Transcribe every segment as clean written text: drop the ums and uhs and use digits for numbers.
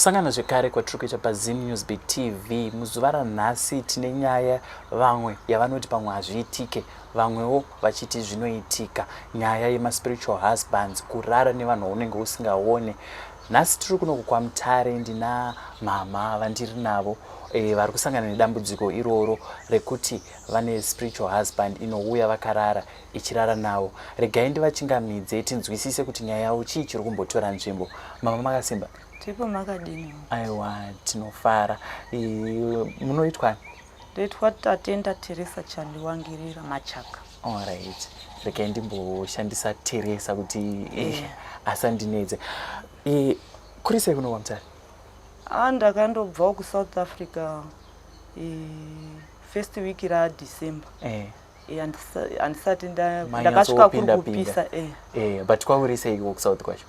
kusangana zvekare kwatiri kuita paZim Newsbeat TV. Muzuva ranhasi tine nyaya vamwe yavanoti pamwe hazviitike, vamwewo vachiti zvinoitika, nyaya yemaspiritual husbands, kurara nevanhu unenge usingaone. Nhasi tiri kuno kuKwaMutare, ndina mama vandiri navo vari kusangana nedambudziko iroro rekuti vane spiritual husband inouya vakarara ichirara navo. Regai ndivachingamidze tinzwisise kuti nyaya yavo chii chiri kumbotora nzvimbo. Mama makasimba? Tipo makadini. Aiwa, tinofara. Munoitwa? Ndoitwa Tatenda Teresa Chandiwangirira Machaka. Alright. Regai ndimboshandisa Teresa kuti asandinedze. Kuri sei kuno kwaMutare? Ndakandobvawo kuSouth Africa first week raDecember. Andisati ndakasvika kupisa. But kwauri seiko kuSouth kwacho?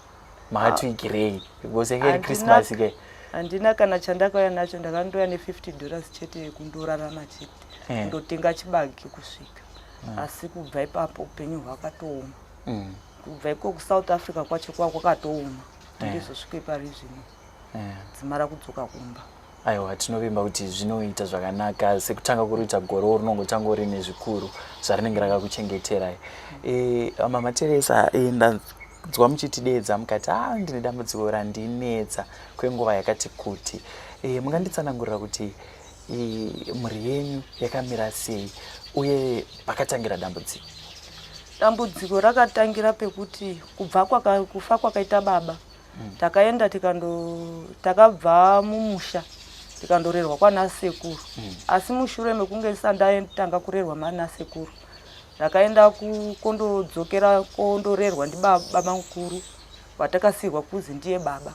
Makatwigirei because Christmas ke. Andina kana chandakauya nacho, ndakandoya ne$50 chete kundorarama chete. Ndotenga chibagi kusvika. Asi kubva ipapo upenyu hwakatooma. Kubva iko kuSouth Africa kwacho kwakatooma. Ndizosvika pari zvino. Dzimara kudzoka kumba. Aiwa, tinovimba kuti zvinoita zvakanaka sekutanga kuruita gore rinongotanga uri nezvikuru zvarinenge rakakuchengeterai. Mama Teresa, ndanzwa muchitidedza mukati ndine dambudziko randinetsa kwenguva yakati kuti. Munganditsanangurira kuti mhuri yenyu yakamira sei uye pakatangira dambudziko? Dambudziko rakatangira pekuti kubva kufa kwakaita baba, takaenda takabva mumusha tikandorerwa kwana sekuru. Asi mushure mekunge ndisandanga kurerwa mana sekuru, ndakaenda kundodzokera kondorerwa ndibaba mukuru watakasirwa kuzi ndiye baba.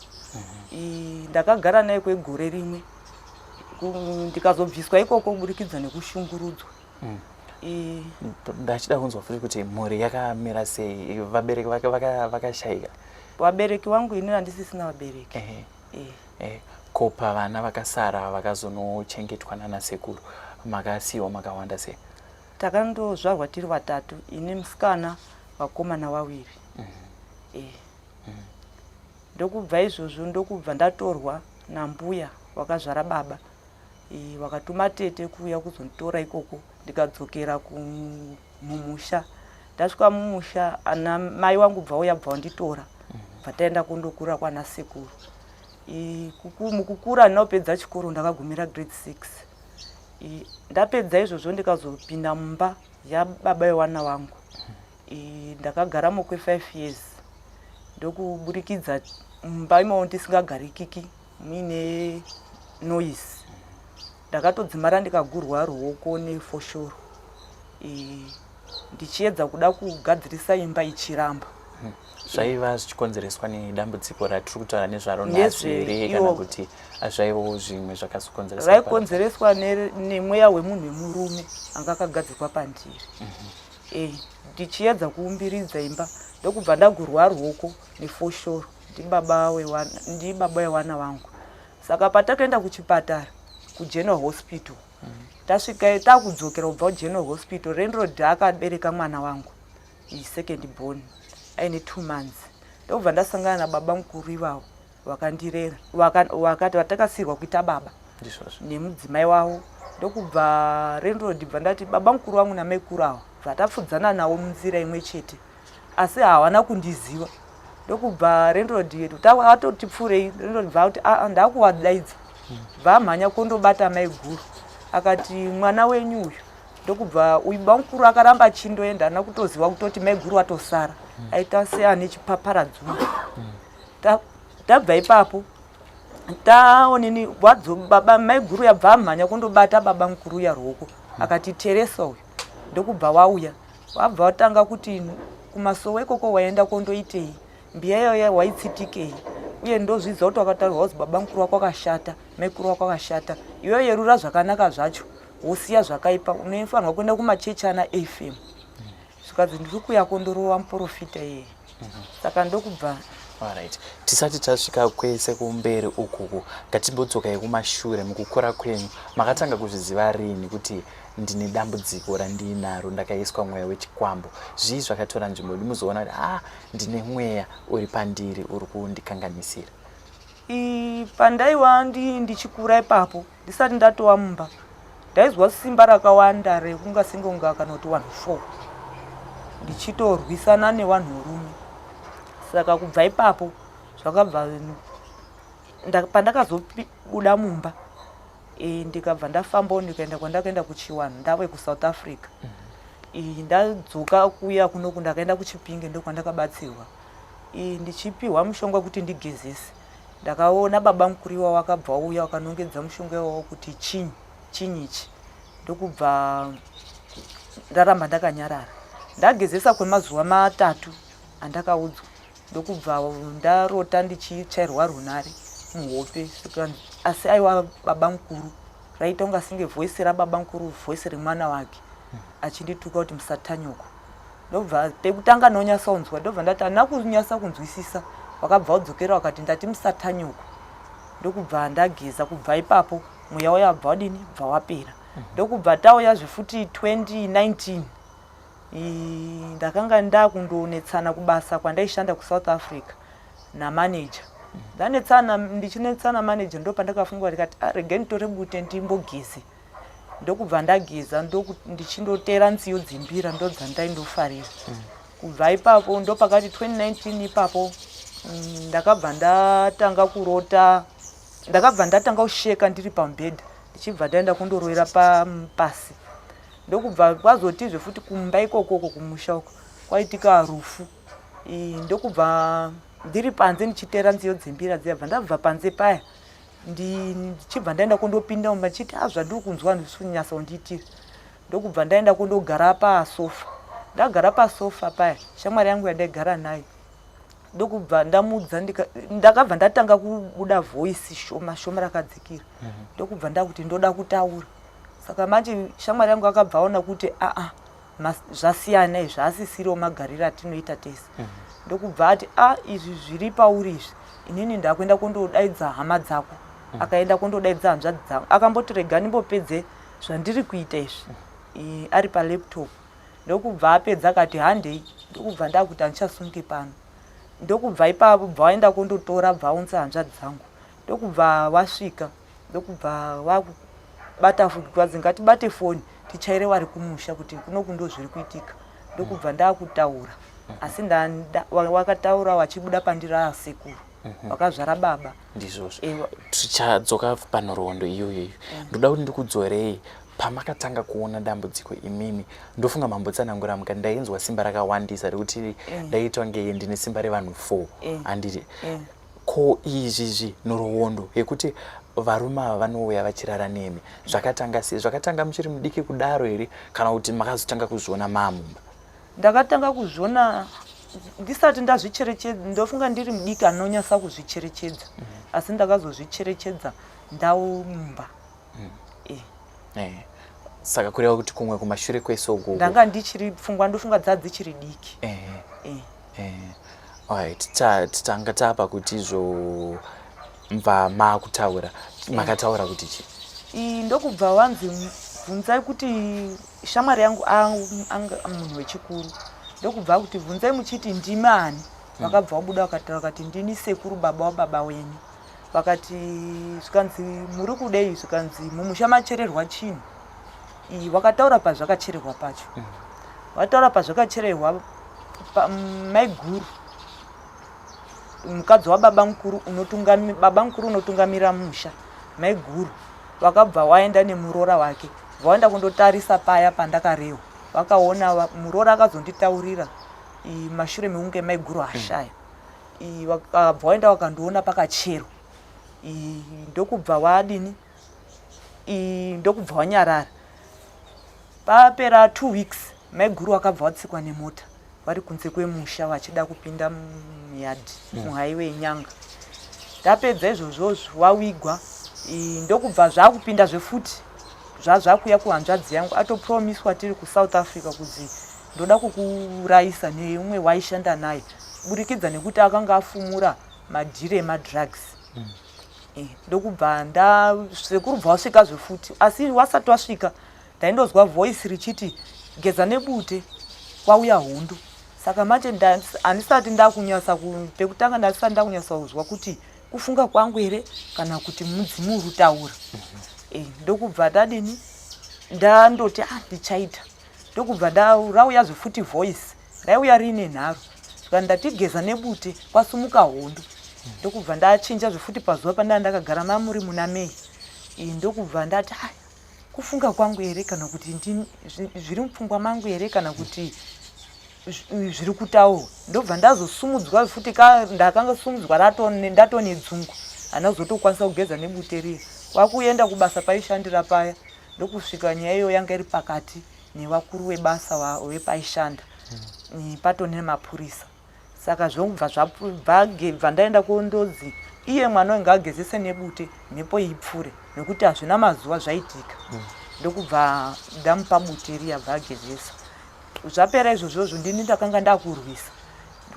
Ndakagara naye kwegore rimwe, ndikazobviswa ikoko kuburikidza nekushungurudzwa. Ndachida kunzwa futi kuti mhuri yakamira sei, vabereki vakashayika? Vabereki vangu ini handisisina vabereki. Kopa vana vakasara vakazonochengetwa nana sekuru, makasiyiwa makawanda sei? Takandozvarwa tiri vatatu, ini musikana, vakomana vaviri. Ndokubva izvozvo ndokubva ndatorwa nambuya wakazvara baba. Vakatuma tete kuuya kuzonditora ikoko, ndikadzokera mumusha. Ndasvika mumusha, mai wangu bva yabva wanditora, bvataenda kundokura kwana sekuru. Mukukura ndinopedza chikoro ndakagumira grade 6. Ndapedza izvozvo ndikazopinda mumba yababa yewana wangu. Ndakagaramo kwe5 years. Ndokuburikidza mumba imomo ndisingagarikiki muine noise. Ndakatodzimara ndikagurwa ruoko nefoshoro. Ndichiedza kuda kugadzirisa imba ichiramba. Zvaiva zvichikonzereswa nedambudziko ratiri kutaura nezvaro nhasi here kana kuti zvaivawo zvimwe zvakazokonzereswa? Zvaikonzereswa nemweya wemunhu wemurume anga akagadzikwa pandiri. Ndichiedza kuumbiridza imba ndokubva ndagurwa ruoko nefoshoro ndi baba wewana wangu. Saka patakaenda kuchipatara kuGeneral Hospital, tasvika takudzokera kubva kuGeneral Hospital, Landlord akabereka mwana wangu second born aine 2 months. Ndobva ndasangana nababa mukuru ivavo vakandirera, vakati vatakasirwa kuita baba nemudzimai wavo. Ndokubva Landlord bva ndati baba mukuru wangu namai kuru avo vatapfudzana nawo munzira imwe chete, asi hawana kundiziva. Ndokubva Landlord yedu atotipfurei, Landlord bva kuti ndakuvadaidza, vamhanya kundobata mai guru, akati mwana wenyu uyu. Ndokubva uyu baba mukuru akaramba achindoenda nakutoziva kutoti mai guru atosara, aita seane chipaparadzungu. Tabva ipapo taonini baba mai guru yabva amhanya kundobata baba mukuru ya ruoko, akati Teresa uyu. Ndokubva wauya wabva watanga kuti kumasowe ikoko waenda kondoitei, mbiya iyoyo waitsitikei, uye ndozvidza kuti wakataurwa kuti baba mukuru wako akashata, mai guru wako akashata. Iwe yerura zvakanaka zvacho, wosiya zvakaipa, unofanirwa kuenda kumachechi ana FM. Zvikadzi ndiri kuya kondorova muprofita iyeye. Saka ndokubva. Alright. Tisati tasvika kwese kumberi ukuku, ngatimbodzokai kumashure. Mukukura kwenyu makatanga kuzviziva rini kuti ndine dambudziko randinaro, ndakaiswa mweya wechikwambo? Zvii zvakatora nzvimbo muzoona kuti ndine mweya uri pandiri uri kundikanganisira? Pandaiwa ndichikura ipapo ndisati ndatowa mumba ndaizwa simba rakawanda rekunga singonga kanoti vanhu 4 ndichitorwisana nevanhurume. Saka kubva ipapo zvakabva pandakazobuda mumba ndikabva ndafambawo ndikaenda kwandakaenda kuChiwani ndave kuSouth Africa. Ndadzoka kuya kunoku ndakaenda kuChipinge ndokwandakabatsirwa ndichipiwa mushonga kuti ndigezese. Ndakaona baba mukuru wakabva uya wakanongedza mushonga wawo kuti chinyi ichi. Ndokubva ndaramba ndakanyarara. Ndagezesa kwemazuva 3 andakaudzwa. Ndokubva ndarota ndichichairwa runare muhope. Asi aiwa baba mukuru raita unga singe voice rababa mukuru voice remwana wake achindituka kuti musatanyoko. Ndobva pekutanga nonyasa unzwa ndobva ndati ana kunyasa kunzwisisa wakabva udzokera wakati ndati musatanyoko. Ndokubva ndageza kubva ipapo mweya wayabva wadini bva wapera. Ndokubva tauya zvefuti 2019 ndakanga ndakundonetsana kubasa kwandaishanda kuSouth Africa namanager. Ndichinetsana manager ndo pandakafunga ndikati rege nditore bute ndimbogeze. Ndokubva ndageza ndichindotera nziyo dzimbira ndodzandaindofarira. Kubva ipapo ndo pakati 2019 ipapo ndakabva ndatanga kurota, ndakabva ndatanga kusheka ndiri pamubhedha ndichibva ndaenda kundorowera pasi. Ndokubva kwazotizve futi kumba ikokoko kumusha uko kwaitika rufu. Ndokubva ndiri panze ndichitera nziyo dzimbira dziyabva ndabva panze paya ndichibva ndaenda kundopinda mumba chiti zvandiri kunzwa ndisunyasa undiitira. Ndokubva ndaenda kundogara pasofa. Ndagara pasofa paya shamwari yangu yandaigara nayo ndokubva ndamudza ndakabva ndatanga kubuda voice shoma rakadzikira. Ndokubva ndakuti ndoda kutaura. Saka manje shamwari yangu akabva aona kuti zvasiyana izvi asisiriwo magariro atinoita tese. Ndokubva ati izvi zviri pauri izvi inini ndakuenda kundodaidza hama dzako. Akaenda kundodaidza hanzvadzi dzangu akamboti rega ndimbopedze zvandiri kuita izvi ari palaptop. Ndokubva apedza akati handei. Ndokubva ndakuti handichasungi pano. Ndokubva ipapo bva waenda kundotora bva unza hanzvadzi dzangu. Ndokubva wasvika ndokubva wakubata fudzi ngatibate foni tichaire wari kumusha kuti kunokundo zviri kuitika. Ndokubva ndakutaura asi wakataura wachibuda pandira sekuru wakazvara baba. Ndizvozvo tichadzoka panhoroondo iyoyo. Ndoda kuti ndikudzorei pamakatanga kuona dambudziko imimi. Ndofunga mambotsanangura muka ndainzwa simba rakawandisa rekuti ndaitwa ngeye ndine simba revanhu 4 andiri ko izvizvi nhoroondo yekuti varume ava vanouya vachirara nemi zvakatanga sei? Zvakatanga muchiri mudiki kudaro here kana kuti makazotanga kuzviona mamumba? Ndakatanga kuzviona ndisati ndazvicherechedza. Ndofunga ndiri mudiki anonyasa kuzvicherechedza asi ndakazozvicherechedza ndaumba. Saka kureva kuti kumwe kumashure kwesoko ndanga ndichiri pfungwa ndofunga dzichiri diki. Alright, titanga tapa kuti izvo mva makutaura makataura kuti chi? Ndokubva wanzi bvunzai kuti shamwari yangu anga munhu wechikuru. Ndokubva kuti bvunzai muchiti ndimi ani. Vakabva wabuda vakataura kuti ndini sekuru baba wababa wenyu. Vakati zvikanzi muri kudei, zvikanzi mumusha machererwa chinhu. Wakataura pazvakachererwa pacho. Wataura pazvakachererwa maiguru mukadzi wababa mukuru unotungamira musha maiguru. Wakabva waenda nemurora wake vaenda kundotarisa paya pandakarewa. Wakaona murora akazonditaurira mashure meunge maiguru ashaya. Wakabva waenda wakandoona pakacherwa. Ndokubva wadini ndokubva wanyarara. Papera 2 weeks maiguru akabva watsikwa nemota vari kunze kwemusha vachida kupinda muyadhi muhighway Nyanga. Ndapedza izvozvo wawigwa. Ndokubva zvakupinda zvefuti zvakuya kuhanzvadzi yangu atopromiswa tiri kuSouth Africa kuti ndoda kukuraisa neumwe waishanda naye burikidza nekuti akanga afumura madhire emadrugs. Ndokubva sekurubva wasvika zvefuti asi wasati wasvika ndaindozwa voice richiti geza nebute kwauya hondo. Saka manje handisati ndakunyasa pekutanga ndasati ndakunyasa kuzwa kuti kufunga kwangu here kana kuti mudzimu uri kutaura. Ndokubva ndadini ndandoti ndichaita. Ndokubva rauyazve futi voice raiuya rine nharo saka ndatigeza nebute kwasumuka hondo. Ndokubva ndachinja zvefuti pazuva pandanga ndakagara mamuri muna Mei. Ndokubva ndati kufunga kwangu here kana kuti zviri mupfungwa mangu here kana kuti zviri kutaurwa. Ndobva ndazosumudzwa futi ndakanga sumudzwa ndatone dzungu anazotokwanisa kugeza nebute riya kwakuenda kubasa paishandira paya. Ndokusvika nyaya iyo yanga iri pakati nevakuru webasa wepaishanda patone mapurisa. Saka zvobva ndaenda kondozi iye mwana wenga agezese nebute mhepo ipfure nekuti hazvina mazuva zvaitika. Ndokubva ndamupa bute riya bva agezesa. Zvapera izvozvo ndini ndakanga ndakurwisa.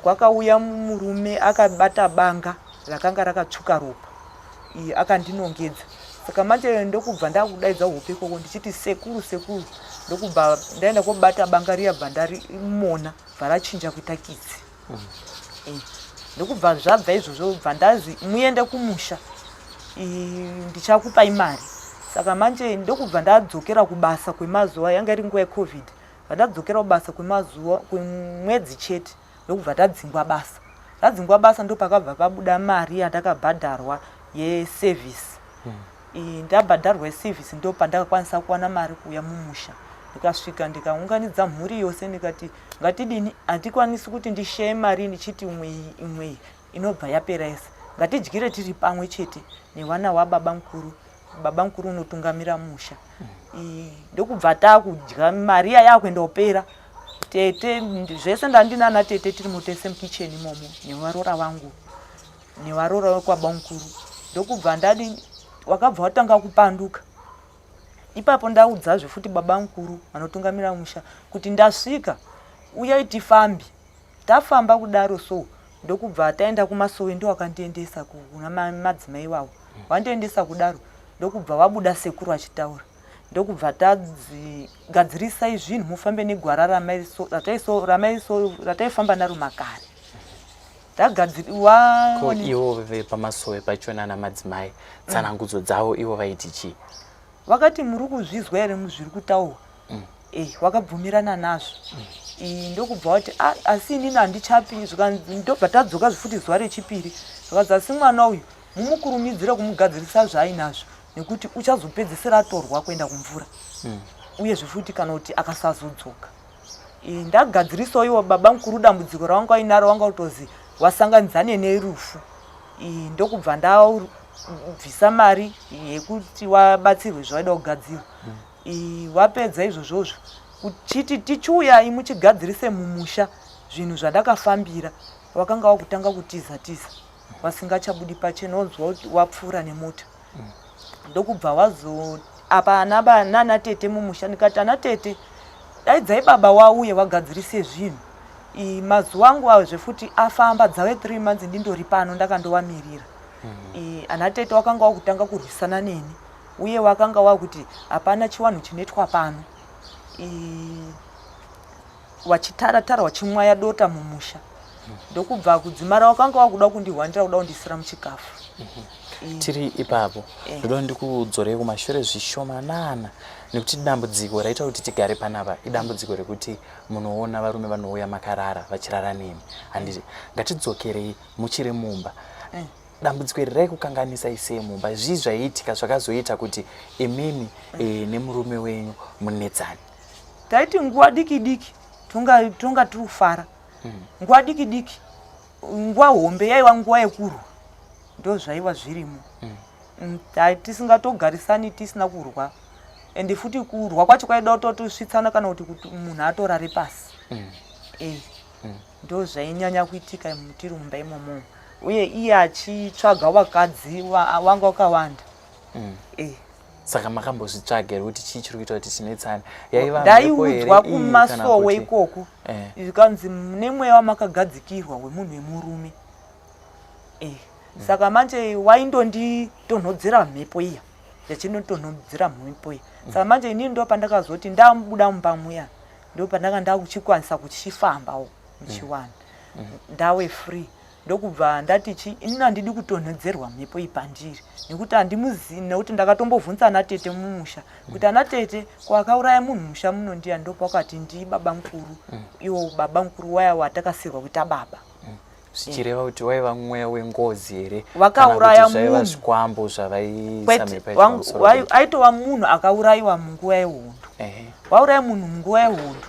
Kwakauya murume akabata banga rakanga rakatsvuka ropa akandinongedza. Saka manje ndokubva ndakudaidza hope koko ndichiti sekuru. Ndokubva ndaenda kobata banga riya bva ndarimona bvarachinja kuita kitsi. Ndokubva zvabva izvozvo bva ndazi muende kumusha ndichakupai mari. Saka manje ndokubva ndadzokera kubasa kwemazuva yanga iri nguva yeCovid. Ndadzokera kubasa kwemwedzi chete. Ndokubva ndadzingwa basa. Ndadzingwa basa ndopakabva pabuda mari yandakabhadharwa yeservice. Ndabhadharwa yeservice ndopandakakwanisa kuwana mari kuuya mumusha. Ndikasvika ndikaunganidza mhuri yose ndikati ngatidini handikwanisi kuti ndishaye mari ndichiti imwe inobva yapera yese. Ngatidyire tiri pamwe chete nevana wababa mukuru. Baba mukuru unotungamira musha. Ndokubva takudya mari yakwendopera. Tete zvese ndandinana tete tiri mutese mkicheni momo nevarora vangu nevarora wekwaba mukuru. Ndokubva ndadi wakabva watanga kupanduka. Ipapo ndaudza zvefuti baba mukuru vanotungamira musha kuti ndasvika uyai tifambi. Tafamba kudaro so ndokubva taenda kumasowe ndo wakandiendesa kuna madzimai wavo. Wandiendesa kudaro ndokubva wabuda sekuru achitaura. Ndokubva tadzigadzirisai zvinhu mufambe negwara rataifamba naro makare. Ko ivo vepamasowe pachona namadzimai tsanangudzo dzavo ivo vaiti chii? Vakati muri kuzvizwa here muzviri kutaurwa? Wakabvumirana nazvo. Ndokubva wati asi inini handichapi. Ndobva tadzoka zvifuti zuva rechipiri. Zvakanzi asi mwana uyu mumukurumidzire kumugadzirisa zvaainazvo nekuti uchazopedzisira atorwa kuenda kumvura. Uye zvifuti kana kuti akasazodzoka. Ndagadzirisawo iwo baba mukuru dambudziko rawanga ainaro wanga utozi wasanganidzane nerufu. Ndokubva ndabvisa mari yekuti wabatsirwe zvaida kugadzirwa. Wapedza izvozvozvo kuchiti tichiuyai muchigadzirise mumusha zvinhu zvandakafambira wakanga wakutanga kutiza wasingachabudi pachena wonzwa kuti wapfuura nemota. Ndokubva wazo apa nana tete mumusha ndikati ana tete daidzai baba wauye wagadzirise zvinhu. Mazuva angu awo zvefuti afamba dzave 3 months ndindori pano ndakandowamirira. Ana tete wakanga wakutanga kurwisana neni uye wakanga wakuti hapana chiwanhu chinoitwa pano. Wachitaratara wachimwaya dota mumusha. Ndokubva kudzimara wakanga wakuda kundihwandira kuda kundisira muchikafu. Tiri ipapo ndoda ndikudzorei kumashure zvishomanana nekuti dambudziko raita kuti tigare panapa idambudziko rekuti munoona varume vanouya makarara vachirara nemi. Handiti ngatidzokerei muchiri mumba. Dambudziko iri raikukanganisa sei mumba? Zvii zvaiitika zvakazoita kuti imimi nemurume wenyu munetsane? Taiti nguva diki diki tonga turufara. Nguva diki diki nguva hombe yaiva nguva yekurwa. Ndo zvaiva zvirimo. Tisingatogarisani tisina kurwa. Ende futi kurwa kwacho kwaida kutosvitsana kana kuti munhu atorare pasi. Ndo zvainyanya kuitika mutiri mumba imomo. Uye iye achitsvaga wakadzi wanga wakawanda. Saka makambozvitsvaga kuti chii chiri kuita kuti tinetsane? Ndaiudzwa kumasowe ikoko. Zvikanzi nemweya wamakagadzikirwa wemunhu wemurume. Saka manje waindonditonhodzera mhepo iya. Yachinotonhodzera mhepo iya. Saka manje inini ndo pandakazoti ndabuda mumba muya. Ndo pandanga ndakuchikwanisa kuchifambawo muchiwana. Ndawe free. ndokubva ndati inini handidi kutonhedzerwa mhepo ipandiri nekuti handimuzivi, nekuti ndakatombobvunza ana tete mumusha kuti ana tete kwakauraya munhu musha muno ndiya, ndopakati ndi baba mukuru, iwo baba mukuru waya watakasirwa kuita baba. Zvichireva kuti waiva mweya wengozi here? Wakauraya munhu. Zvikwambo zvavaisa mhepo yacho? Aitova munhu akaurayiwa munguva yehondo. Wauraya munhu munguva yehondo,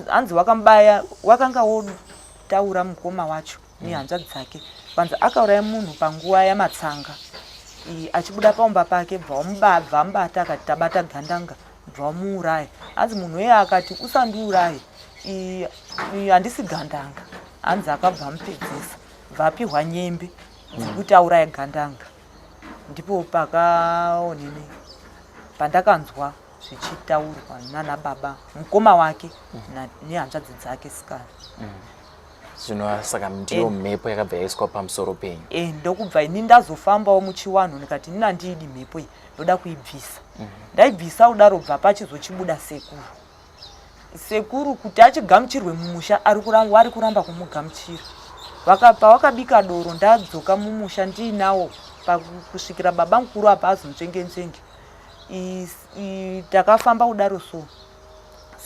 hanzi wakambaya, wakanga wotaura mukoma wacho nehanzva dzake kwanza akauraya munhu panguva yamatsanga, achibuda paumba pake bvamubata akati tabata gandanga, bvamuuraya. Hanzi munhu uye akati usandiuraye, handisi gandanga. Hanzi akabva mupedzisa, bvapiwa nyembe dzekuti auraye gandanga. Ndipo pakaonini pandakanzwa zvichitaurwa nana baba mukoma wake nehanzvadzi dzake sikana. Zvino saka ndiyo mhepo yakabva yaiswa pamusoro penyu? Ndokubva ini ndazofambawo muchiwanhu ndikati ini handiidi mhepo iyi, ndoda kuibvisa. Ndaibvisa kudaro bva pachizochibuda sekuru. Sekuru kuti achigamuchirwe mumusha ari kuramba kumugamuchira. Pawakabika doro ndadzoka mumusha ndiinawo kusvikira baba mukuru apa azonzvenge-nzvenge. Takafamba kudaro so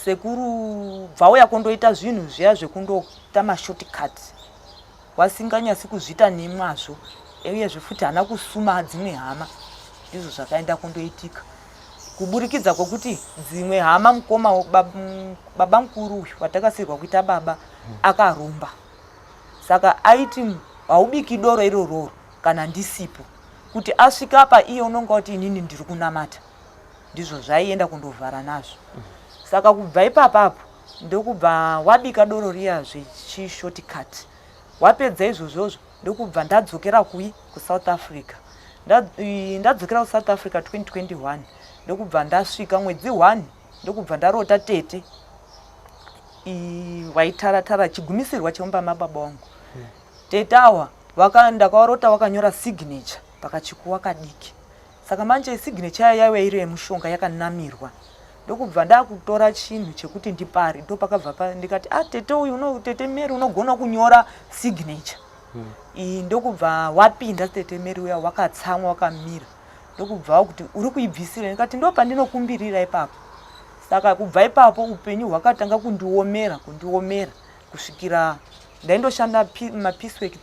sekuru bvauya kundoita zvinhu zviya zvekundoita mashortcut wasinganyasi kuzviita nemwazvo, uyezve futi hana kusuma dzimwe hama. Ndizvo zvakaenda kundoitika kuburikidza kwokuti dzimwe hama mukoma baba mukuru uyu watakasirwa kuita baba akarumba. Saka aiti haubiki doro irororo kana ndisipo, kuti asvika apa iye unonga kuti inini ndiri kunamata. Ndizvo zvaienda kundovhara nazvo. Saka kubva ipapapo ndokubva wabika doro riya zvechishortcut. Wapedza izvozvozvo ndokubva ndadzokera kuSouth Africa. Ndadzokera kuSouth Africa 2021. Ndokubva ndasvika mwedzi 1 ndokubva ndarota tete waitaratara chigumisirwa cheumba mababa wangu. Tete awa ndakawarota wakanyora signature pakachikuwa kadiki. Saka manje signature yaiva iri yemushonga yakanamirwa. Ndokubva ndakutora chinhu chekuti ndipari, ndopakabva ndikati tete uyu tete Mary unogona kunyora signature. Ndokubva wapinda tete Mary uya wakatsamwa wakamira. Ndokubva kuti uri kuibvisira, ndikati ndo pandinokumbirira ipapo. Saka kubva ipapo upenyu hwakatanga kundiomera kusvikira ndaindoshanda mapiecework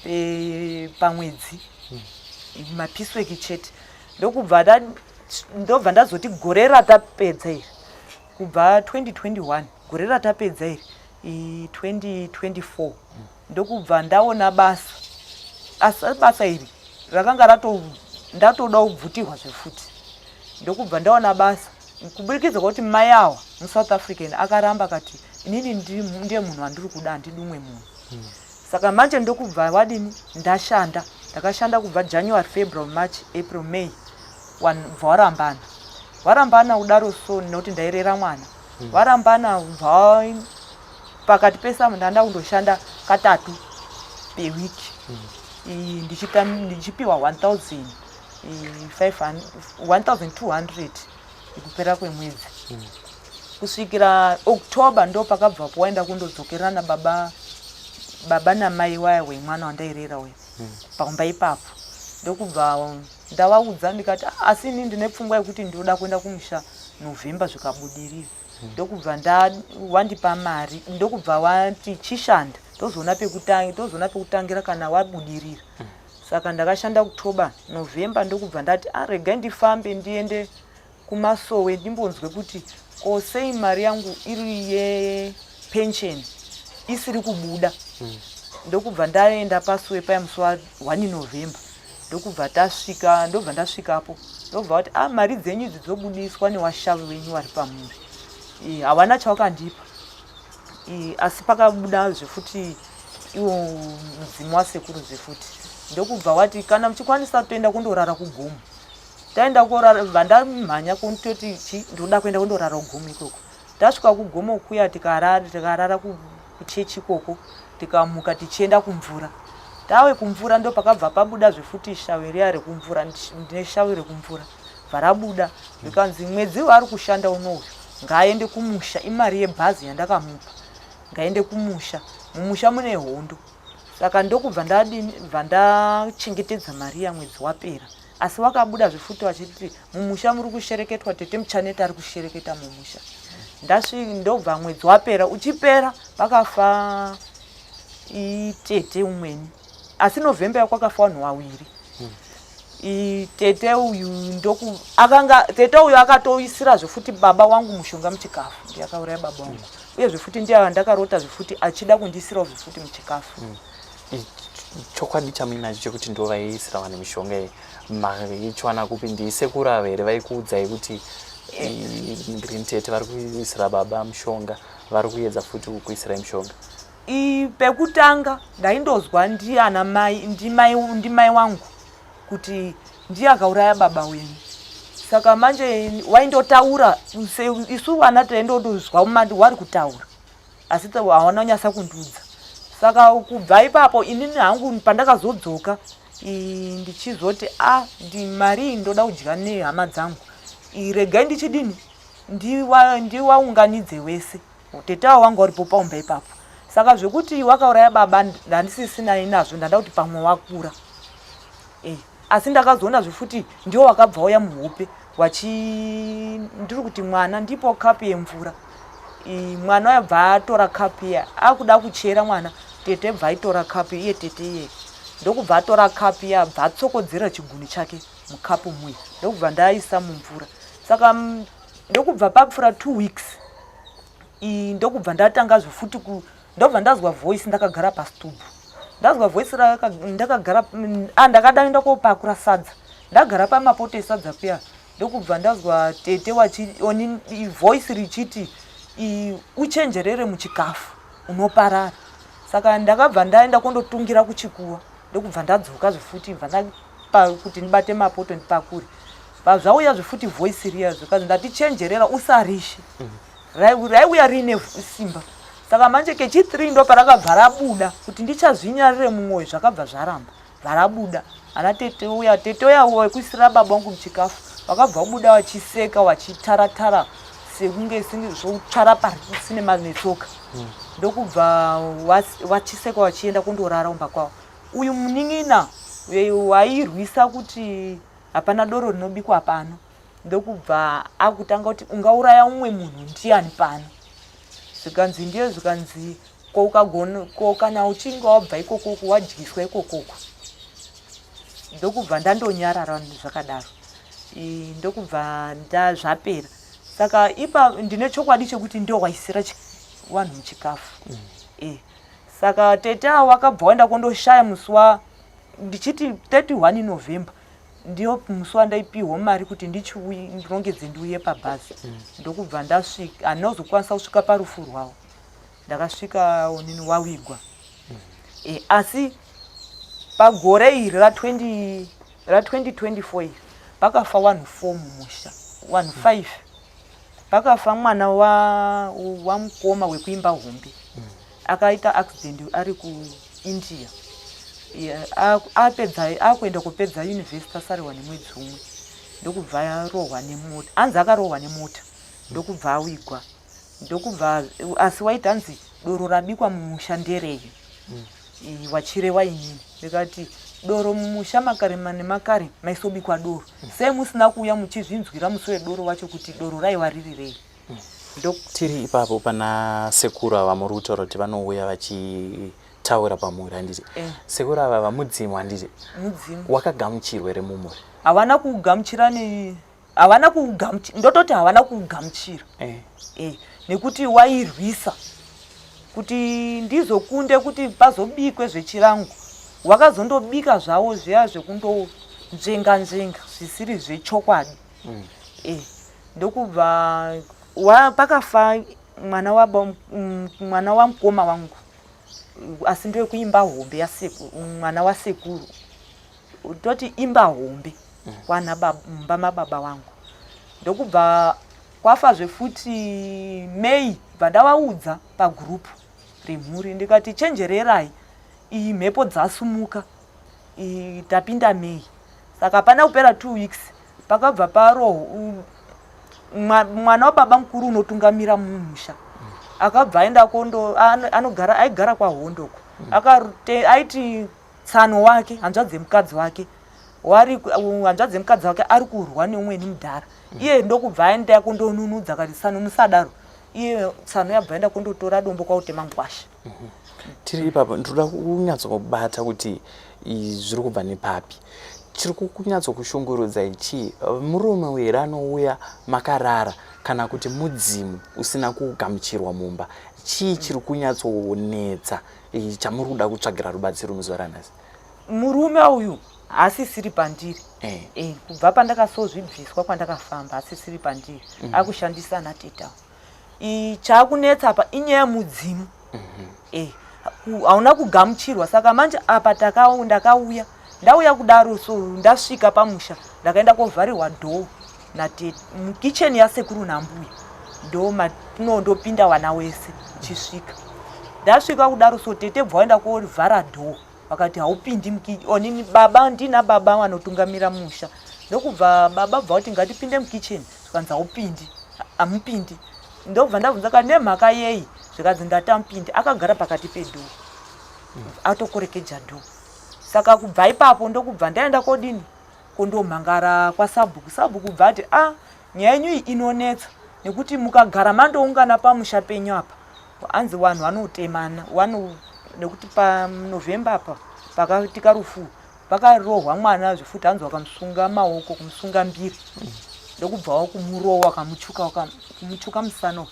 3 pamwedzi, mapiecework chete. Ndobva ndazoti gore ratapedza iri kubva 2021 gore ratapedza iri 2024 ndokubva ndaona basa. Asi basa iri rakanga ndatoda kubvutirwa zvefuti. Ndokubva ndaona basa kuburikidza kuti mai awa muSouth African akaramba akati inini ndiye munhu wandiri kuda, handidi umwe munhu. Saka manje ndokubva wadini ndakashanda kubva January, February, March, April, May warambana kudaro so nekuti ndairera mwana. Warambana ubva pakati pesa ndanda kundoshanda katatu pewiki, ndichipiwa 1,200 kupera kwemwedzi. Kusvikira October ndo pakabva poenda kundodzokerana baba namai waya wemwana wandairera uyu paumba ipapo. Ndokubva ndavaudza ndikati asi ini ndine pfungwa yekuti ndinoda kuenda kumusha November zvikabudirira. Ndokubva wandipa mari, ndokubva wati chishanda tozoona pekutangira kana wabudirira. Saka ndakashanda October, November ndokubva ndati regai ndifambe ndiende kumasowe ndimbonzwe kuti sei mari yangu iri yepension isiri kubuda. Ndokubva ndaenda pasowe paya musi wa1 November. Ndokubva ndobva ndasvikapo ndobva kuti mari dzenyu idzi dzobudiswa newashavi wenyu wari pamuri, hawana chawakandipa. Asi pakabuda zvefuti iwo mudzimu wasekuru zvefuti. Ndokubva wati kana muchikwanisa toenda kundorara kugomo. Taenda korara, ndamhanya kutoti ndoda kuenda kundorara kugomo ikoko. Tasvika kugomo kuya tikarara kuchechi ikoko, tikamuka tichienda kumvura. Tawe kumvura ndo pakabva pabuda zvefuti shawi riya rekumvura, ndine shawi rekumvura. Varabuda ndikanzi mwedzi wari kushanda unowu ngaaende kumusha, imari yebhazi yandakamupa. ngaende kumusha. Mumusha mune hondo. Saka ndokubva ndachengetedza Maria mwedzi wapera. Asi wakabuda zvifuti wachiti mumusha muri kushereketwa, tete Muchaneta ari kushereketa mumusha. Ndobva mwedzi wapera uchipera vakafa tete umweni. Asi November kwakafa vanhu vaviri. Tete uyu tete uyu akatoisira zvifuti baba wangu mushonga muchikafu. Ndiyakauraya baba wangu. Uye zvifuti ndiye ndakarota zvifuti achida kundisirawo zvifuti muchikafu. Chokwadi chamuinacho chekuti ndo vaiisira vanhu mishonga iyi maichwana kupi ndisekuru ava here vaikuudzai kuti Green Tete vari kuisira baba mushonga, vari kuedza futi kukuisirai mushonga? Pekutanga ndaindozwa ndi mai wangu kuti ndiye akauraya baba wenyu. Saka manje waindotaura isu vana taindodozwa wari kutaura asi hawana kunyasa kundudza. Saka kubva ipapo inini hangu pandakazodzoka ndichizoti Mari ndoda kudya nehama dzangu, regai ndichidini ndiwaunganidze wese. Tete wangu waripo paumba ipapo. Saka zvekuti wakauraya baba ndandisisina nazvo, ndanda kuti pamwe wakura. Asi ndakazoona zvifuti ndio wakabva uya muhope ndiri kuti mwana ndipo kapu yemvura. Mwana wabva atora kapu iya akuda kuchera mwana, tete bva aitora kapu iye tete iye ndokubva atora kapu iya bva atsokodzera chiguni chake mukapu muya ndokubva ndaisa mumvura. Saka ndokubva papfura 2 weeks ndokubva ndatanga zvifuti ndobva ndazwa voice ndakagara pasitubu. Ndazwa voice ndakagara ndakadaenda kopakura sadza, ndagara pamapoto esadza pia ndokubva ndazwa tete voice richiti uchenjerere muchikafu unoparara. Saka ndakabva ndaenda kondotungira kuchikuwa ndokubva ndadzoka zvifuti kuti ndibate mapoto ndipakure. Pazvauya zvifuti voice riya zvikazi ndatichenjerera usarishi raiuya rine simba. Saka manje kechi3 ndo parakabva rabuda kuti ndichazvinyarire mumwoyo, zvakabva zvaramba zvarabuda. Ana tete uya wekuisira baba wangu muchikafu vakabva vabuda vachiseka vachitaratara sekunge zvotsvara pasine manetsoka. Ndokubva vachiseka vachienda kundorara umba kwavo. Uyu munin'ina wairwisa kuti hapana doro rinobikwa pano, ndokubva akutanga kuti ungauraya umwe munhu ndiani pano. Zvikanzi ndiye zvikanzi kana uchinge wabva ikoko wadyiswa ikoko. Ndokubva ndandonyarara zvakadaro. Ndokubva zvapera. Saka ndine chokwadi chekuti ndio waisira vanhu muchikafu. Saka tete wakabva waenda kondoshaya musi ndichiti 31 November ndio musi wandaipiwa mari kuti ndinongedze ndiuye pabhazi. Ndokubva ndasvika anozokwanisa kusvika parufu rwawo. Ndakasvika wawigwa. Asi pagore iri ra2024 pakafa vanhu 4 mumusha, vanhu 5. Pakafa mwana wamukoma wekuimba hombe. Akaita accident ari kuIndia. Akuenda kupedza university asariwa nemwedzi umwe. Ndokubva yarohwa nemota. Anzi akarohwa nemota. Ndokubva awigwa. Ndokubva asi waita nzi doro rabikwa mumusha nderei. Wachireva inini. Ndikati doro mumusha makare nemakare maisobikwa doro. Sei musina kuuya muchizvinzwira musi wedoro wacho kuti doro raiva riri rei. Tiri ipapo pana sekuru ava muri kutaura kuti vanouya vachitaura pamuri handiti. Sekuru ava vamudzimu handiti. Mudzimu. Wakagamuchirwa here mumuri? Havana kugamuchira ndototi havana kugamuchira. Nekuti wairwisa kuti ndizokunde kuti pazobikwe zvechirangu. Wakazondobika zvawo zviya zvekundonzvenga zvisiri zvechokwadi. Ndokubva pakafa mwana wamukoma wangu, asi ndiwe kuimba hombe mwana wasekuru. Toti imba hombe mababa wangu. Ndokubva kwafa zvefuti May vandavaudza pagroup remhuri ndikati chenjererai, iyi mhepo dzasumuka, tapinda May. Saka pana kupera 2 weeks pakabva paroho mwana wababa mukuru unotungamira mumusha akabva aenda kondo aigara kwaHondoko. Aiti tsano wake hanzvadzi dzemukadzi wake hanzvadzi dzemukadzi wake ari kurwa neumweni mudhara. Iye ndokubva aenda kondonunudza akati tsano musadaro. Iye tsano yabva aenda kondotora dombo kwautema ngwasha. Tiri ipapo ndoda kunyatsokubata kuti zviri kubva nepapi. Chiri kunyatsokushungurudza ichi murume wera anouya makarara kana kuti mudzimu usina kugamuchirwa mumba. Chii chiri kunyatsonetsa chamuri kuda kutsvagira rubatsiro muzuva ranhasi? Murume uyu asisiri pandiri. Kubva pandakasozvibviswa kwandakafamba asisiri pandiri. Akushandisa nateta. Chakunetsa apa inyaya mudzimu. Hauna kugamuchirwa saka manje apa ndakauya. Ndauya kudaro so ndasvika pamusha ndakaenda kovharirwa dhoo mukicheni yasekuru nambuya. Dhoo ndopinda wana wese chisvika. Ndasvika kudaro so tete bvaenda kovhara dhoo. Vakati haupindi onini baba ndina baba wanotungamira musha. Ndokubva baba bva kuti ngatipinde mukicheni. Zvikanzi haupindi. Hamupindi. Ndobva ndabvunza kuti nemhaka yei? Zvikanzi ndatampindi. Akagara pakati pedhoo. Atokorekedza dhoo. Saka kubva ipapo ndokubva ndaenda kodini kondomhangara kwaSabhuku. Sabhuku bva ati nyaya yenyu iyi inonetsa nekuti mukagara mandoungana pamusha penyu apa hanzi vanhu vanotemana nekuti paNovemba apa pakatika rufu pakarohwa mwana zvifuti hanzi wakamusunga maoko kumusunga mbiri. Ndokubva kumurowa wakamuchuka musana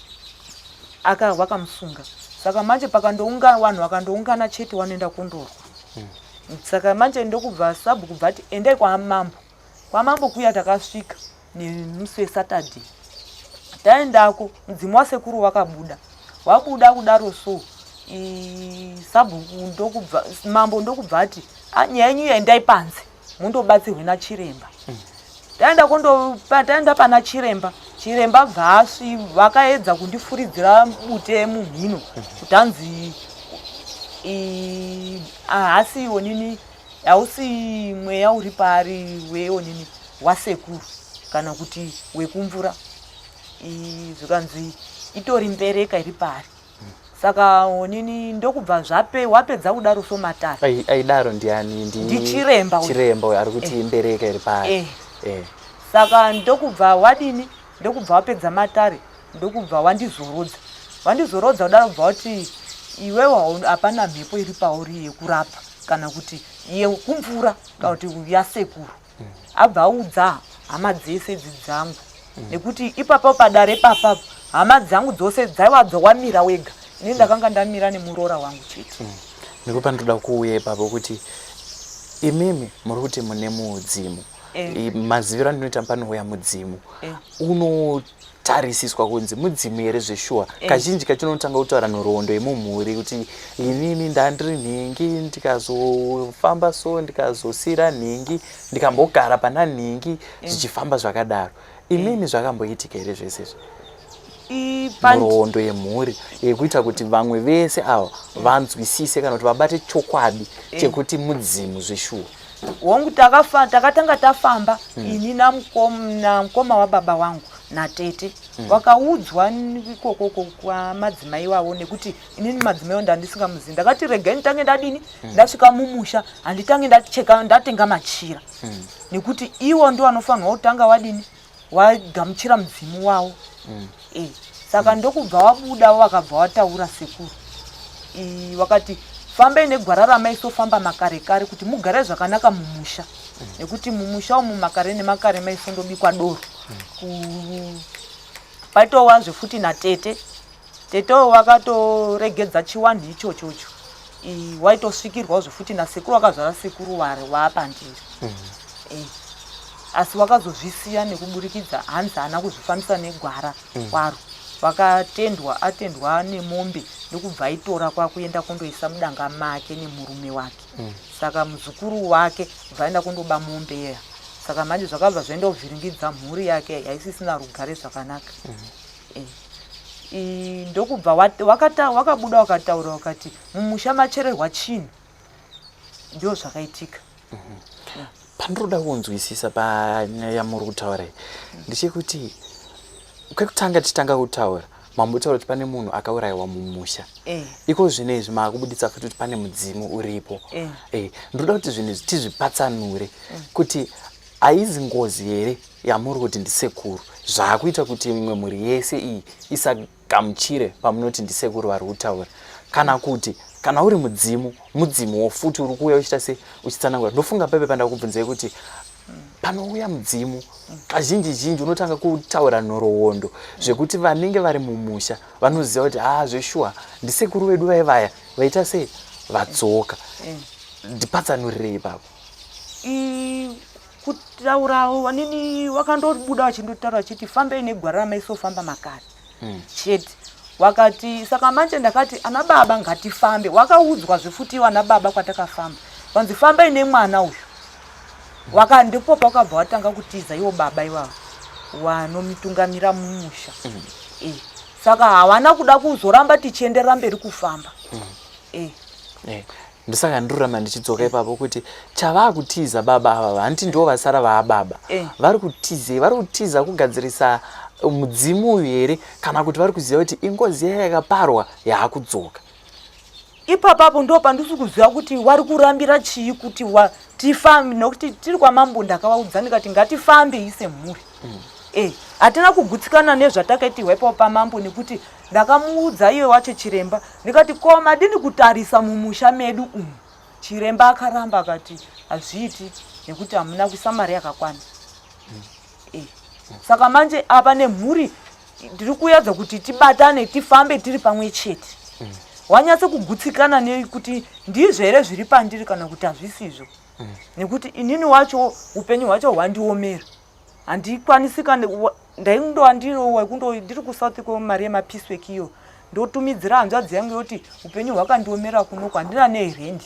wakamusunga. Saka manje vanhu vakandoungana chete vanoenda kondorwa. Saka manje ndokubva Sabhuku bva ati endai kwamambo kuya takasvika nemusi weSaturday. Taendako mudzimu wasekuru wabuda kudaro so Sabhuku mambo ndokubva ati nyaya yenyu endai panze mundobatsirwe nachiremba. Taenda pana chiremba bva vakaedza kundifuridzira bute mumhino kuti hanzi hasi onini hausi mweya uri pari weonini wasekuru kana kuti wekumvura. Zvikanzi itori mbereka iri pari. Saka onini ndokubva wapedza kudaro so Matare. Aidaro ndiani? Ndichiremba ari kuti mbereka iri pari. Saka ndokubva wadini ndokubva wapedza Matare ndokubva wandizorodza kudaro bva kuti iwewe hapana mhepo iri pauri yekurapa kana kuti yekumvura kana kuti yasekuru. Abva audza hama dzese dzangu nekuti ipapo padare papapo hama dzangu dzose dzaiva dzawamira wega. Ini ndakanga ndamira nemuroora wangu chete. Ndikupa ndoda kuuya ipapo kuti imimi muri kuti mune mudzimu. Maziviro andinoita panouya mudzimu unotarisiswa kunzi mudzimu here zveshuwa. Kazhinji kachinotanga kutaura nhoroondo yemumhuri kuti inini ndandiri nhingi ndikazofamba so ndikazosira nhingi ndikambogara pana nhingi zvichifamba zvakadaro. Imimi zvakamboitika here zvese nhoroondo yemhuri yekuita kuti vamwe vese ava vanzwisise kana kuti vabate chokwadi chekuti mudzimu zveshuwa? Wangu takatanga tafamba ini namukoma wababa wangu natete wakaudzwa ikoko kwa madzimai wavo nekuti inini madzimai ndandisingamuzivi. Ndakati regai nditange ndadini ndasvika mumusha handitange ndatenga machira nekuti iwo ndo vanofanirwa kutanga wadini wagamuchira mudzimu wavo. Saka ndokubva wabuda wakabva wataura sekuru wakati fambai negwara ramaisofamba makare kare kuti mugare zvakanaka mumusha nekuti mumusha umu makare nemakare maisondobikwa doro. Paitowa zvefuti natete wakatoregedza chiwandi ichochocho waitosvikirwa zvefuti nasekuru wakazvara sekuru waapandiri. Asi wakazozvisiya nekuburikidza hanzi haana kuzvifambisa negwara kwaro. Atendwa nemombe ndokubva aitora kwakuenda kondoisa mudanga make nemurume wake. Saka muzukuru wake vaenda kondoba mombe iya. Saka manje zvakabva zvaenda kuvhiringidza mhuri yake yaisisina rugare zvakanaka. Ndokubva wakabuda wakataura wakati mumusha machererwa chinhu. Ndio zvakaitika. Pandoda kunzwisisa panyaya muri kutaura ndechekuti kwekutanga tichitanga kutaura mambotaura kuti pane munhu akaurayiwa mumusha iko zvinezvi maakubuditsa futi kuti pane mudzimu uripo ndoda kuti zvinhu izvi tizvipatsanure kuti haizi ngozi here yamuri kuti ndisekuru zvaakuita kuti imwe mhuri yese iyi isagamuchire pamunoti ndisekuru vari kutaura, kana kuti kana uri mudzimu futi uri kuuya uchiita se uchitsanangura. Ndofunga pepe pandakubvunzei kuti panouya mudzimu kazhinji unotanga kutaura nhoroondo zvekuti vanenge vari mumusha vanoziva kuti zveshuwa ndisekuru vedu vaivaya vaita sei vadzoka. Ndipatsanurire ipapo. Kutaurawo wanini wakandobuda wachindotaura chiti fambei negwara ramaisofamba makare chete. Wakati saka manje ndakati ana baba ngatifambe, wakaudzwa zvefuti wana baba kwatakafamba vanzi fambei nemwana uyu. Ndipo pakabva watanga kutiza iwo baba iwawo wanomitungamira mumusha. Saka hawana kuda kuzoramba tichienderera mberi kufamba. Ndosaka ndirurama ndichidzoka ipapo kuti chavakutiza baba ava handiti ndo vasara vaababa vari kutiza kugadzirisa mudzimu uyu here kana kuti vari kuziva kuti ingozi yaya yakaparwa yaakudzoka. Ipapapo ndo pandisi kuziva kuti wari kurambira chii kuti tifambe, nokuti tiri kwamambo ndakavaudza ndikati ngatifambe ise mhuri. Hatina kugutsikana nezvatakaitirwepo pamambo nekuti ndakamuudza iye wacho chiremba ndikati ko madini kutarisa mumusha medu umu. Chiremba akaramba akati hazviiti nekuti hamuna kuisa mari yakakwana. Saka manje apa nemhuri ndiri kuyedza kuti tibatane tifambe tiri pamwe chete. Wanyatse kugutsikana nekuti ndizvo here zviri pandiri kana kuti hazvisizvo. Nekuti inini wacho upenyu hwacho hwandiomera. Handikwanisi kana ndaindowa ndiri kuSouth ko mari yemapisweki iyo ndotumidzira hanzvadzi yangu yoti upenyu hwakandiomera kunoku handina nerendi.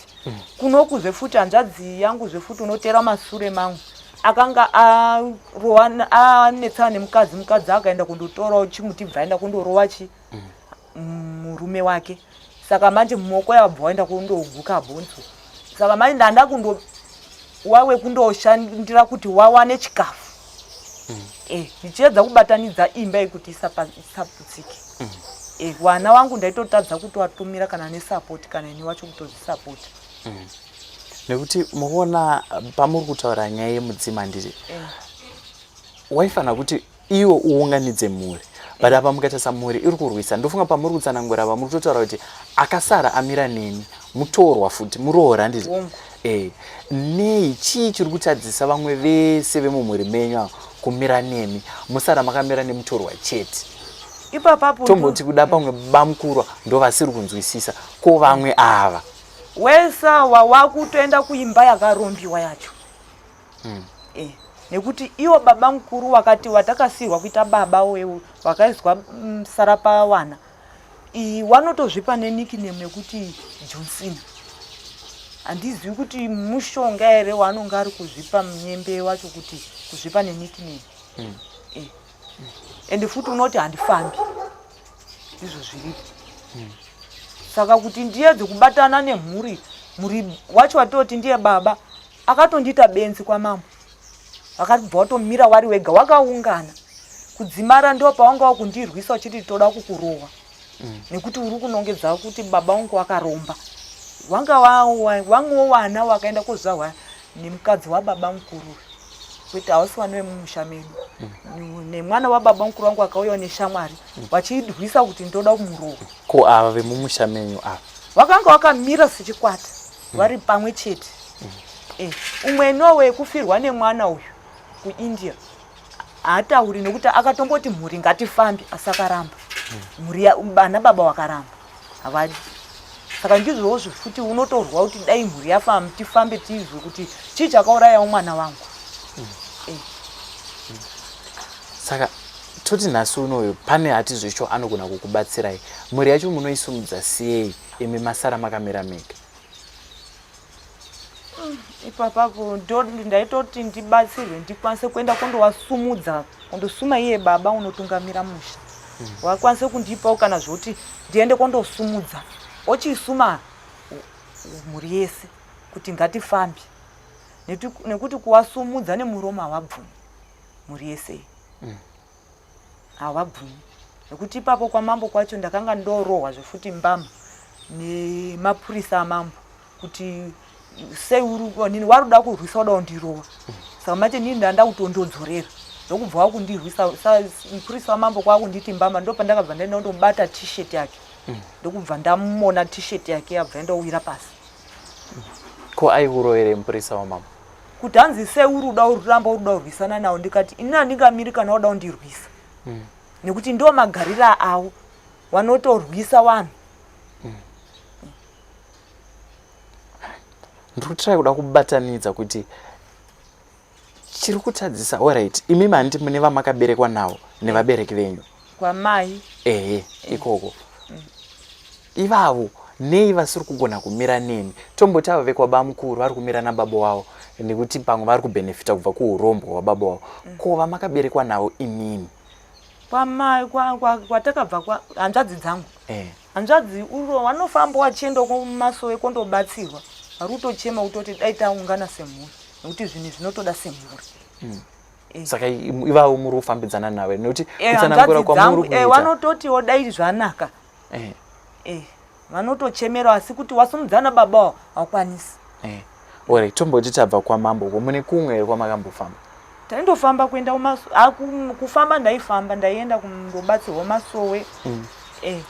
Kunoku zvefuti hanzvadzi yangu zvefuti unotera masure mangu akanga anetsana nemukadzi akaenda kundotorawo chimuti bva aenda kundorowa murume wake. Saka manje mumaoko yabva waenda kundoguka bhonzo. Saka manje ndanda wawe kundoshandira kuti wawane chikafu. Ndichiedza kubatanidza imba yekuti isaputsike. Wana wangu ndaitotadza kutowatumira kana nesapoti kana ini wacho kutozisapota. Nekuti muona pamuri kutaura nyaya yemudzima ndiri waifana kuti iwo uunganidze mhuri but apa mukaita mhuri iri kurwisa. Ndofunga pamuri kutsanangura apa muri kutotaura kuti akasara amira nemi mutorwa futi muroora ndiri nei chii chiri kutadzisa vamwe vese vemumhuri menyu kumira nemi musara makamira nemutorwa chete. Ipapapo tomboti kuda pamwe bamkurwa ndo vasiri kunzwisisa ko vamwe ava wesa wakutoenda kuimba yakarombiwa yacho. Nekuti iwo baba mukuru wakati watakasirwa kuita baba wewe wakaizwa sara pawana wanotozvipa nenikname yekuti Johnson. Handizivi kuti mushonga here wanonga ari kuzvipa munyembe wacho kuti kuzvipa nenikname. Ende futi unoti handifambi izvo zviripo. Saka kuti ndiyedze kubatana nemhuri wacho watoti ndiye baba akatondiita benzi kwamambo. Wakabva watomira wari wega wakaungana kudzimara ndo pawanga wakundirwisa uchiti toda kukurowa. Nekuti uri kunongedza kuti baba wangu wakaromba. Wamwewo wana wakaenda kozvarwa nemukadzi wababa mukuru kuti hausi wana wemumusha medu. Nemwana wababa mukuru wangu akauya neshamwari vachidwisa kuti ndoda kumurowa. Ko ava vemumusha menyu ava wakanga wakamira sechikwata vari pamwe chete. Umwe nowe kufirwa nemwana uyu kuIndia haatauri nekuti akatomboti mhuri ngatifambe asi akaramba. Mhuri bana baba wakaramba havadi. Saka ndizvowo zvifuti unotorwa kuti dai mhuri yafamba tifambe tizwe kuti chii chakaurayawo mwana wangu. Saka toti nhasi unoyu pane hati zvecho anogona kukubatsirai. Mhuri yacho munoisumudza sei imi masara makamira mega? Ipapapo ndaitoti ndibatsirwe ndikwanise kuenda kundowasumudza kundosuma iye baba unotungamira musha. Wakwanise kundipawo kana zvoti ndiende kundosumudza ochisuma mhuri yese kuti ngatifambe. Nekuti kuwasumudza nemuromo havabvumi mhuri yese havabvumi. nekuti ipapo kwamambo kwacho ndakanga ndorohwa zvefuti mbama nemapurisa amambo kuti sei nini waruda kurwisa uda kundirova saka manje nini ndanda kutondodzorera ndokubva wakundirwisa mupurisa wamambo kwakunditi mbama ndopandakabva ndaenda kundomubata t-shirt yake ndokubva ndamona t-shirt yake yabva ndowira pasi. Ko aikurovere mupurisa wamambo kuti hanzi sei uruda uramba uruda kurwisana nawo ndikati ini handingamiri kana uda kundirwisa nekuti ndo magarira awo wanotorwisa vanhu. Ndikutrai kuda kubatanidza kuti chiri kutadzisa alright imimi handiti mune vamakaberekwa nawo nevabereki venyu kwamai ikoko ivavo nei vasiri kugona kumira nemi tomboti avo vekwababa mukuru vari kumira nababa wavo nekuti pamwe vari kubhenefita kubva kuurombo hwababa wavo ko vamakaberekwa nawo imimi kwamai kwatakabva hanzvadzi dzangu hanzvadzi uro vanofamba wachienda kumasowe kondobatsirwa vari kutochema kutoti dai taungana semhuri nekuti zvinhu zvinotoda semhuri. Saka ivavo muri kufambidzana nawe nekuti kutsanangura kwamuri kuita vanototiwo dai zvanaka vanotochemera asi kuti wasimudzana baba hawakwanisi. Ore tomboti tabva kwamambo ko mune kumwe kwamakambofamba? Taindofamba kuenda kufamba ndaifamba ndaienda kundobatsirwa masowe.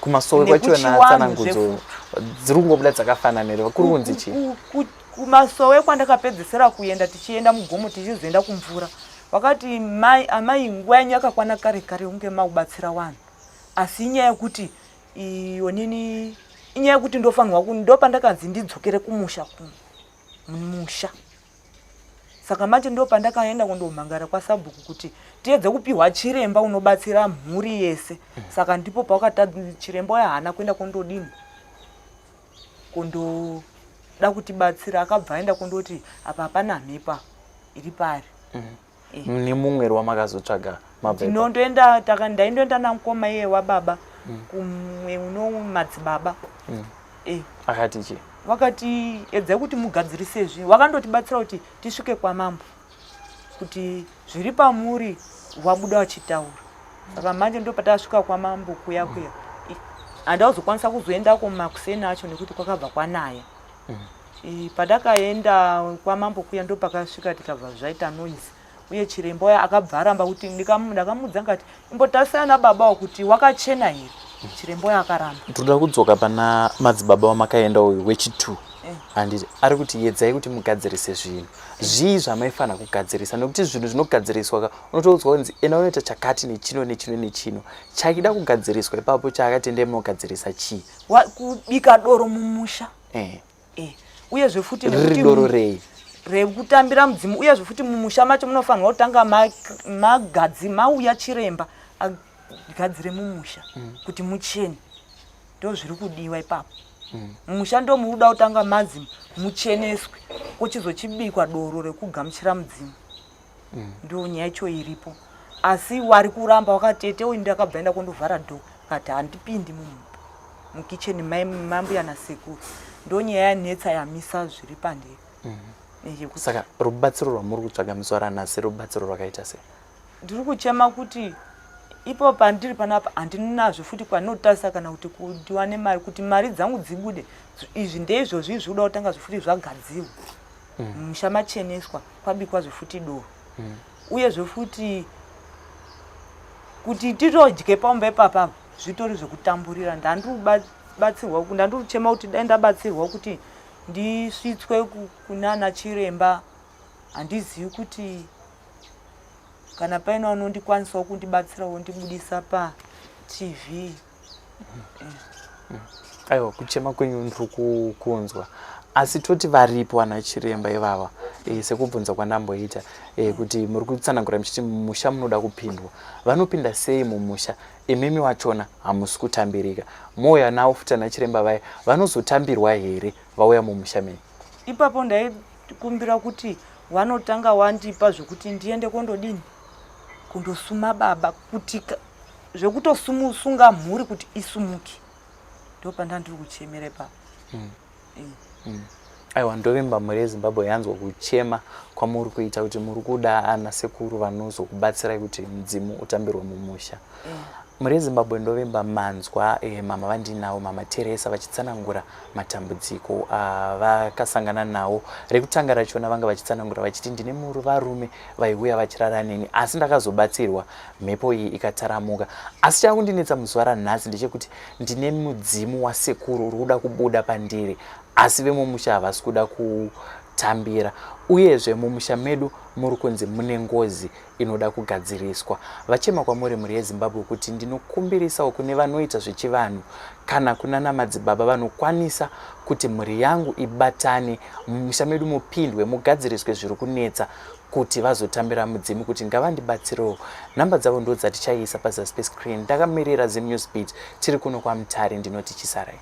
Kumasowe kwachona tsanangudzo dziri kungobuda dzakafananira kuri kunzi chii? Kumasowe kwandakapedzesera kuenda tichienda mugomo tichizoenda kumvura wakati amai nguva yanyu yakakwana kare kare unge maubatsira vanhu asi inyaya yekuti nini inyaya yekuti ndofanirwa ndopandakanzi ndidzokere kumusha mumusha saka manje ndopandakaenda kundomhangara kwasabhuku kuti tiedze kupihwa chiremba unobatsira mhuri yese saka ndipo pawakatadzi chiremba uya haana kuenda kundodini kundoda kutibatsira akabva aenda kundoti apa hapana mhepa iri pari. Ni mumwe wamakazotsvaga mabhebha? Ndaindoenda namukoma iye wababa kumwe uno madzibaba. Akati chii? Wakati edzai kuti mugadzirise zvi wakandotibatsira kuti tisvike kwamambo kuti zviri pamuri wabuda wachitaura saka manje ndo patasvika kwamambo kuya handazokwanisa kuzoendako makuseni acho nekuti kwakabva kwanaya. Padakaenda kwamambo kuya ndo pakasvika tikabva zvaita noise uye chiremba uya akabva aramba kuti ndakamudza ngati imbotarisana baba kuti wakachena here chiremba uya akaramba. Toda kudzoka pana madzibaba wamakaenda uyu wechi2 handiti ari kuti yedzai kuti mugadzirise zvinhu zvii zvamaifana kugadzirisa nekuti zvinhu zvinogadziriswa unotoudzwa kunzi ena unoita chakati nechino nechino nechino chakida kugadziriswa ipapo chaakatendei munogadzirisa chii? Kubika doro mumusha uyezve futi riri doro rei rekutambira mudzimu uyezve futi mumusha macho munofanirwa kutanga magadzi mauya chiremba agadzire mumusha kuti muchene ndo zviri kudiwa ipapo. Mumusha ndo muruda kutanga madzimu mucheneswe kochizochibikwa doro rekugamuchira mudzimu ndo nyaya yacho iripo asi wari kuramba wakatete uyu ndakabva enda kundovhara dho kati handipindi mukicheni mambuya nasekuru ndo nyaya yanetsa yamisa zviri pandiri. Saka rubatsiro rwamuri kutsvaga musi waranhasi rubatsiro rwakaita sei? Ndiri kuchema kuti ipo pandiri panapa handinazvo futi kwandinotarisa kana kuti ndiwane mari kuti mari dzangu dzibude izvi ndeizvozvi zvoda kutanga zvifuti zvagadzirwa musha macheneswa kwabikwa zvifuti doro uye zvofuti kuti titodye pamwe ipapa zvitori zvekutamburira ndandirubatsirwa ndandiruchema kuti dai ndabatsirwa kuti ndisvitswe kunana chiremba handizivi kuti kana paina unondikwanisawo kundibatsirawo ndibudisa paTV. Aiwa kuchema kwenyu ndiri kunzwa asi toti varipo ana chiremba ivava sekubvunza kwandamboita kuti muri kutsanangura muchiti mumusha munoda kupindwa vanopinda sei mumusha imimi wachona hamusi kutambirika moya nawo futi ana chiremba vaya vanozotambirwa here vauya mumusha mei? Ipapo ndaikumbira kuti vanotanga wandipa zvokuti ndiende kondodini kundosuma baba kuti zvekutosunga mhuri kuti isumuke ndo pandandiri kuchemera ipapo. Aiwa ndovimba mhuri yeZimbabwe yanzwa kuchema kwamuri kuita kuti muri kuda ana sekuru vanozokubatsirai kuti mudzimu utambirwe mumusha. muri yezimbabwe ndovemba manzwa mama vandinawo mama Teresa vachitsanangura matambudziko avakasangana nawo. Rekutanga rachona vanga vachitsanangura vachiti ndine varume vaiuya vachirara neni asi ndakazobatsirwa mhepo iyi ikataramuka. Asi chakundinetsa muzuva ranhasi ndechekuti ndine mudzimu wasekuru uri kuda kubuda pandiri asi vemumusha havasi kuda kutambira. Uyezve mumusha medu muri kunzi mune ngozi inoda kugadziriswa. Vachema kwamuri muri yeZimbabwe kuti ndinokumbirisawo kune vanoita zvechivanhu kana kunana madzibaba vanokwanisa kuti mhuri yangu ibatane mumusha medu mupindwe mugadziriswe zviri kunetsa kuti vazotambira mudzimu kuti ngavandibatsirewo. Nhamba dzavo ndo dzatichaisa pazasi pescreen. Ndakamirira ZimNewsBeat tiri kuno kwaMutare ndinoti chisarai.